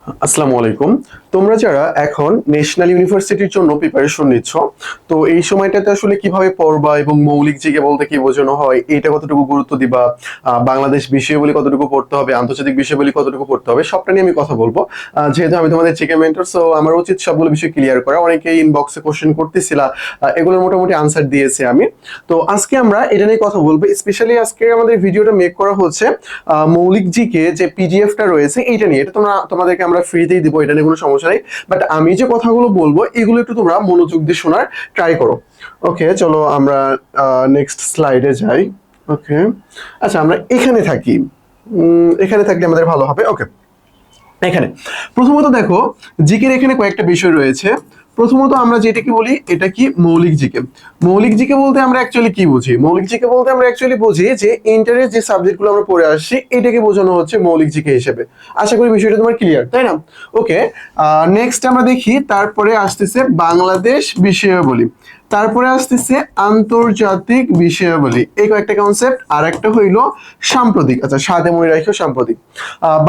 আসসালামু আলাইকুম। তোমরা যারা এখন ন্যাশনাল ইউনিভার্সিটির জন্য প্রিপারেশন নিচ্ছ, তো এই সময়টাতে আসলে কিভাবে পড়বা এবং মৌলিক জিকে বলতে কি বোঝানো হয়, এটা কতটুকু গুরুত্ব দিবা, বাংলাদেশ বিষয়াবলী কতটুকু পড়তে হবে, আন্তর্জাতিক বিষয়াবলী কতটুকু পড়তে হবে, সবটা নিয়ে আমি কথা বলবো। যেহেতু আমি তোমাদের জিকে মেন্টর, সো আমার উচিত সবগুলো বিষয় ক্লিয়ার করা। অনেকেই ইনবক্সে কোশ্চেন করতেছিলা, এগুলোর মোটামুটি আনসার দিয়েছি আমি। তো আজকে আমরা এটা নিয়ে কথা বলবো। স্পেশালি আজকে আমাদের ভিডিওটা মেক করা হচ্ছে মৌলিক জিকে যে পিডিএফটা রয়েছে এইটা নিয়ে। এটা তোমাদেরকে আমরা ফ্রিতেই দিব, এটা নিয়ে কোনো সমস্যা নেই। বাট আমি যে কথাগুলো বলবো এগুলো একটু তোমরা মনোযোগ দিয়ে শোনার ট্রাই করো। ওকে, চলো আমরা নেক্সট স্লাইডে যাই। ওকে, আচ্ছা আমরা এখানে থাকি। এখানে থাকলে আমাদের ভালো হবে। ওকে, এখানে প্রথমত দেখো, জিকের এখানে কয়েকটা বিষয় রয়েছে। প্রথমত আমরা যেটাকে বলি এটা কি মৌলিক জিকে। মৌলিক জিকে বলতে আমরা অ্যাকচুয়ালি কি বুঝি? মৌলিক জিকে বলতে আমরা অ্যাকচুয়ালি বুঝি যে ইন্টারের যে সাবজেক্টগুলো আমরা পড়ে আসছি এটাকে বোঝানো হচ্ছে মৌলিক জিকে হিসেবে। আশা করি বিষয়টা তোমার ক্লিয়ার, তাই না? ওকে, নেক্সট আমরা দেখি, তারপরে আসতেছে বাংলাদেশ বিষয়াবলী, তারপরে আসতেছে আন্তর্জাতিক বিষয়াবলী, এই কয়েকটা কনসেপ্ট। আর একটা হইল সাম্প্রতিক। আচ্ছা, সাথে মনে রাখো সাম্প্রতিক।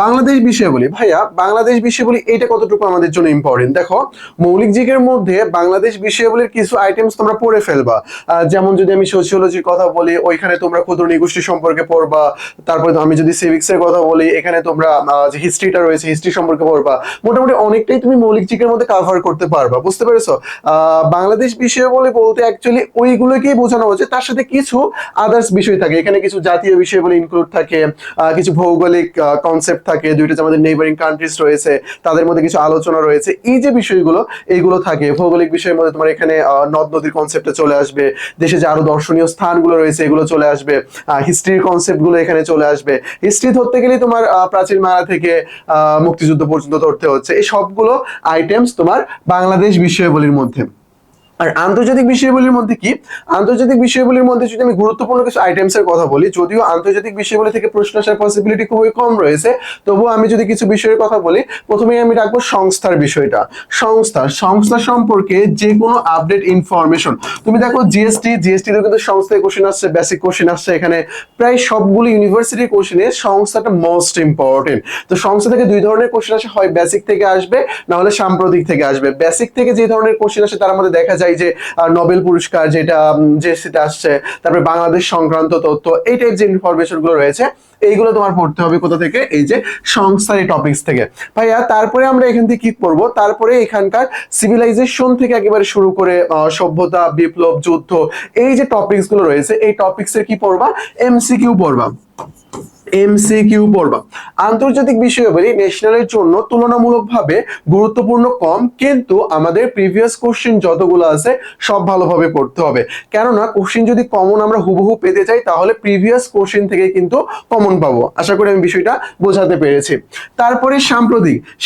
বাংলাদেশ বিষয়াবলী, ভাইয়া বাংলাদেশ বিষয়াবলী এটা কতটুকু আমাদের জন্য ইম্পর্টেন্ট? দেখো, মৌলিক জিকের মধ্যে বাংলাদেশ বিষয়াবলীর কিছু আইটেমস তোমরা পড়ে ফেলবা। যেমন যদি আমি সোশিওলজির কথা বলি, ওইখানে তোমরা ক্ষুদ্র নৃগোষ্ঠী সম্পর্কে পড়বা। তারপরে আমি যদি সিভিক্স এর কথা বলি, এখানে তোমরা যে হিস্ট্রিটা রয়েছে হিস্ট্রি সম্পর্কে পড়বা। মোটামুটি অনেকটাই তুমি মৌলিক জিকের মধ্যে কভার করতে পারবা, বুঝতে পেরেছো? বাংলাদেশ বিষয়াবলী বলতে অ্যাকচুয়ালি ওইগুলোকেই বোঝানো হচ্ছে, তার সাথে কিছু আদার্স বিষয় থাকে। এখানে কিছু জাতীয় বিষয়াবলী ইনক্লুড থাকে, কিছু ভৌগোলিক কনসেপ্ট থাকে, দুইটা যে আমাদের নেইবারিং কান্ট্রিজ রয়েছে তাদের মধ্যে কিছু আলোচনা রয়েছে। এই যে বিষয়গুলো এইগুলো থাকে ভৌগোলিক বিষয়ের মধ্যে, তোমার এখানে নদ নদীর কনসেপ্টে চলে আসবে, দেশে যে আরো দর্শনীয় স্থানগুলো রয়েছে এগুলো চলে আসবে, হিস্ট্রির কনসেপ্ট গুলো এখানে চলে আসবে। হিস্ট্রি ধরতে গেলে তোমার প্রাচীন বাংলা থেকে মুক্তিযুদ্ধ পর্যন্ত ধরতে হচ্ছে। এই সবগুলো আইটেমস তোমার বাংলাদেশ বিষয়াবলীর মধ্যে। আর আন্তর্জাতিক বিষয়াবলীর মধ্যে কি? আন্তর্জাতিক বিষয়াবলীর মধ্যে যদি আমি গুরুত্বপূর্ণ কিছু আইটেমস এর কথা বলি, যদিও আন্তর্জাতিক বিষয়াবলী থেকে প্রশ্ন আসার পসিবিলিটি খুবই কম রয়েছে, তবুও আমি যদি কিছু বিষয়ের কথা বলি, প্রথমেই আমি রাখবো সংস্থার বিষয়টা। সংস্থা সম্পর্কে যে কোনো আপডেট ইনফরমেশন। তুমি দেখো জিএসটি তে কিন্তু সংস্থায় কোশ্চেন আসছে, বেসিক কোশ্চেন আসছে। এখানে প্রায় সবগুলো ইউনিভার্সিটির কোশ্চেনে সংস্থাটা মোস্ট ইম্পর্টেন্ট। তো সংস্থা থেকে দুই ধরনের কোশ্চেন আসে, হয় বেসিক থেকে আসবে না হলে সাম্প্রতিক থেকে আসবে। বেসিক থেকে যে ধরনের কোশ্চেন আসে তার মধ্যে দেখা যায় যে নোবেল পুরস্কার যেটা সেটা আসছে, তারপরে বাংলাদেশ সংক্রান্ত তথ্য, এই টাইপ যে ইনফরমেশন গুলো রয়েছে এইগুলো তোমার পড়তে হবে কোথা থেকে? এই যে সংস্থার এই টপিকস থেকে। ভাইয়া তারপরে আমরা এখান থেকে কি করব? তারপরে এখানকার সিভিলাইজেশন থেকে একেবারে শুরু করে সভ্যতা, বিপ্লব, যুদ্ধ, এই যে টপিকস গুলো রয়েছে এই টপিকস এর কি পড়বা? এমসিকিউ পড়বা। এমসিকিউ পড়বা। আন্তর্জাতিক বিষয়াবলী ন্যাশনালের জন্য তুলনামূলকভাবে গুরুত্বপূর্ণ কম, কিন্তু আমাদের প্রিভিয়াস কোশ্চেন যতগুলো আছে সব ভালোভাবে পড়তে হবে। কেননা কোশ্চেন যদি কমন আমরা হুবহু পেতে চাই তাহলে প্রিভিয়াস কোশ্চেন থেকে কিন্তু কমন পাবো। আশা করি আমি বিষয়টা বোঝাতে পেরেছি। তারপরে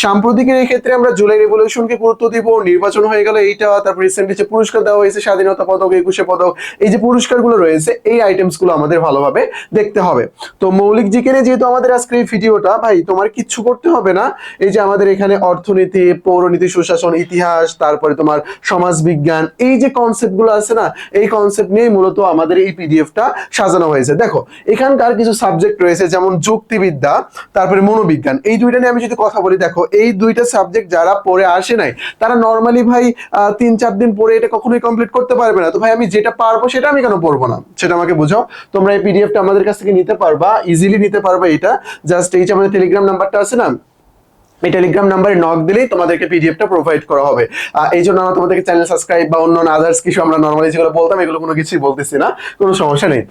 সাম্প্রতিকের এই ক্ষেত্রে আমরা জুলাই রেভলিউশনকে গুরুত্ব দিব। নির্বাচন হয়ে গেল এইটা, তারপর রিসেন্টলি যে পুরস্কার দেওয়া হয়েছে, স্বাধীনতা পদক, 21শে পদক, এই যে পুরস্কারগুলো রয়েছে এই আইটেমস গুলো আমাদের ভালোভাবে দেখতে হবে। তো মৌলিক জিকে যেহেতু আমাদের আজকের এই ভিডিওটা, ভাই তোমার কিচ্ছু করতে হবে না। এই যে আমাদের এখানে অর্থনীতি, পৌরনীতি, সুশাসন, ইতিহাস, তারপরে তোমার সমাজ বিজ্ঞান, এই যে কনসেপ্ট গুলো আছে না, এই কনসেপ্ট নিয়ে মূলত আমাদের এই পিডিএফটা সাজানো হয়েছে। দেখো এখানকার কিছু সাবজেক্ট রয়েছে যেমন যুক্তিবিদ্যা, তারপরে মনোবিজ্ঞান, এই দুইটা নিয়ে আমি যদি কথা বলি, দেখো এই দুইটা সাবজেক্ট যারা পড়ে আসে নাই তারা নর্মালি ভাই 3-4 দিন পরে এটা কখনোই কমপ্লিট করতে পারবে না। তো ভাই আমি যেটা পারবো সেটা আমি কেন পড়বো না? সেটা আমাকে বুঝাও। তোমরা এই পিডিএফটা আমাদের কাছ থেকে নিতে পারবা, ইজিলি নিতে পারবা। এটা জাস্ট এই যে আমাদের টেলিগ্রাম নাম্বারটা আছে না, এই টেলিগ্রাম নাম্বারে নক দিলেই তোমাদেরকে পিডিএফটা প্রোভাইড করা হবে। এই জন্য আমরা তোমাদেরকে চ্যানেল সাবস্ক্রাইব বা অন্য আদার্স কিছু আমরা নর্মালি যেগুলো বলতাম এগুলো কোনো কিছুই বলতেছি না, কোনো সমস্যা নেই।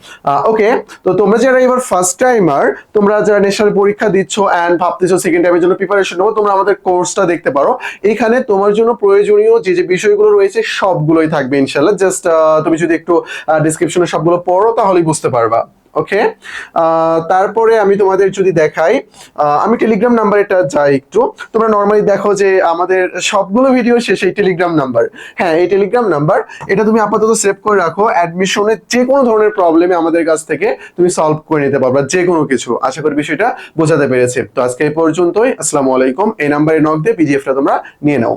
ওকে, তো তোমরা যারা এবার ফার্স্ট টাইমার, তোমরা যারা ন্যাশনাল পরীক্ষা দিচ্ছ এন্ড ভাবতেছো সেকেন্ড টাইমের জন্য প্রিপারেশন নেবো, তোমরা আমাদের কোর্সটা দেখতে পারো। এখানে তোমার জন্য প্রয়োজনীয় যে যে বিষয়গুলো রয়েছে সবগুলোই থাকবে ইনশাআল্লাহ। জাস্ট তুমি যদি একটু ডিসক্রিপশনে সবগুলো পড়ো তাহলেই বুঝতে পারবা। ওকে, তারপরে আমি তোমাদের যদি দেখাই, আমি টেলিগ্রাম নাম্বার এটা যাই একটু। তোমরা নর্মালি দেখো যে আমাদের সবগুলো ভিডিও শেষে এই টেলিগ্রাম নাম্বার, হ্যাঁ এই টেলিগ্রাম নাম্বার, এটা তুমি আপাতত সেভ করে রাখো। অ্যাডমিশনের যে কোনো ধরনের প্রবলেমে আমাদের কাছ থেকে তুমি সলভ করে নিতে পারবা, যে কোনো কিছু। আশা করি বিষয়টা বোঝাতে পেরেছি। তো আজকে এই পর্যন্তই। আসসালামু আলাইকুম। এই নাম্বারে নক দিয়ে পিডিএফটা তোমরা নিয়ে নাও।